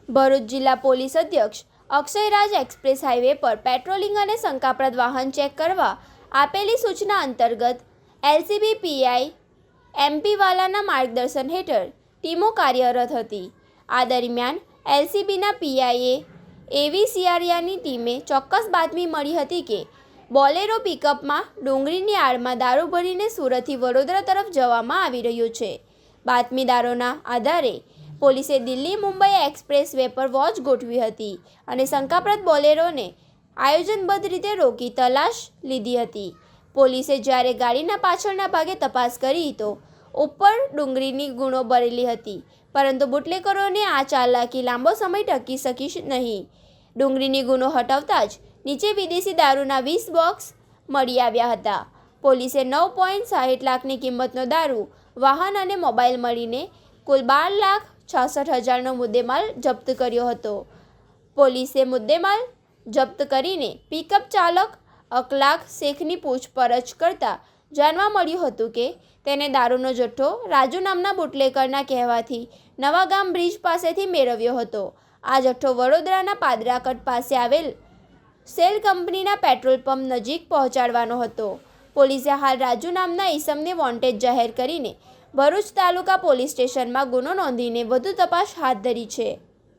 ભરૂચ જિલ્લા પોલીસ અધ્યક્ષ Akshayraj express highway પર પેટ્રોલિંગ અને શંકાસ્પદ વાહન ચેક કરવા આપેલી સૂચના અંતર્ગત એલસીબી પીઆઈ એમપી વાલાના માર્ગદર્શન હેઠળ ટીમો કાર્યરત હતી। આ દરમિયાન એલસીબીના પીઆઈએ એવી સિયારિયાની ટીમે ચોક્કસ બાતમી મળી હતી કે બોલેરો પિકઅપમાં ડુંગળીની આડમાં દારૂ ભરીને સુરતથી વડોદરા તરફ જવામાં આવી રહ્યું છે। બાતમીદારોના આધારે પોલીસે દિલ્હી મુંબઈ એક્સપ્રેસ વે પર વોચ ગોઠવી હતી અને શંકાસ્પદ બોલેરોને આયોજનબદ્ધ રીતે રોકી તલાશ લીધી હતી। પોલીસે જ્યારે ગાડીના પાછળના ભાગે તપાસ કરી તો ઉપર ડુંગળીની ગુણો ભરેલી હતી, પરંતુ બુટલેગરોને આ ચાલાકી લાંબો સમય ટકી શકી નહીં। ડુંગળીની ગુનો હટાવતા જ નીચે વિદેશી દારૂના 20 બોક્સ મળી આવ્યા હતા। પોલીસે 9.60 લાખની કિંમતનો દારૂ, વાહન અને મોબાઈલ મળીને કુલ 12,66,000નો મુદ્દેમાલ જપ્ત કર્યો હતો। પોલીસે મુદ્દેમાલ જપ્ત કરીને પિકઅપ ચાલક અખલાક શેખની પૂછપરછ કરતા જાણવા મળ્યું હતું કે તેને દારૂનો જથ્થો રાજુ નામના બુટલેગરના કહેવાથી નવાગામ બ્રિજ પાસેથી મેળવ્યો હતો। આ જથ્થો વડોદરાના પાદરાકટ પાસે આવેલ સેલ કંપનીના પેટ્રોલ પંપ નજીક પહોંચાડવાનો હતો। પોલીસે હાલ રાજુ નામના ઈસમને વોન્ટેડ જાહેર કરીને ભરૂચ તાલુકા પોલીસ સ્ટેશનમાં ગુનો નોંધીને વધુ તપાસ હાથ ધરી છે।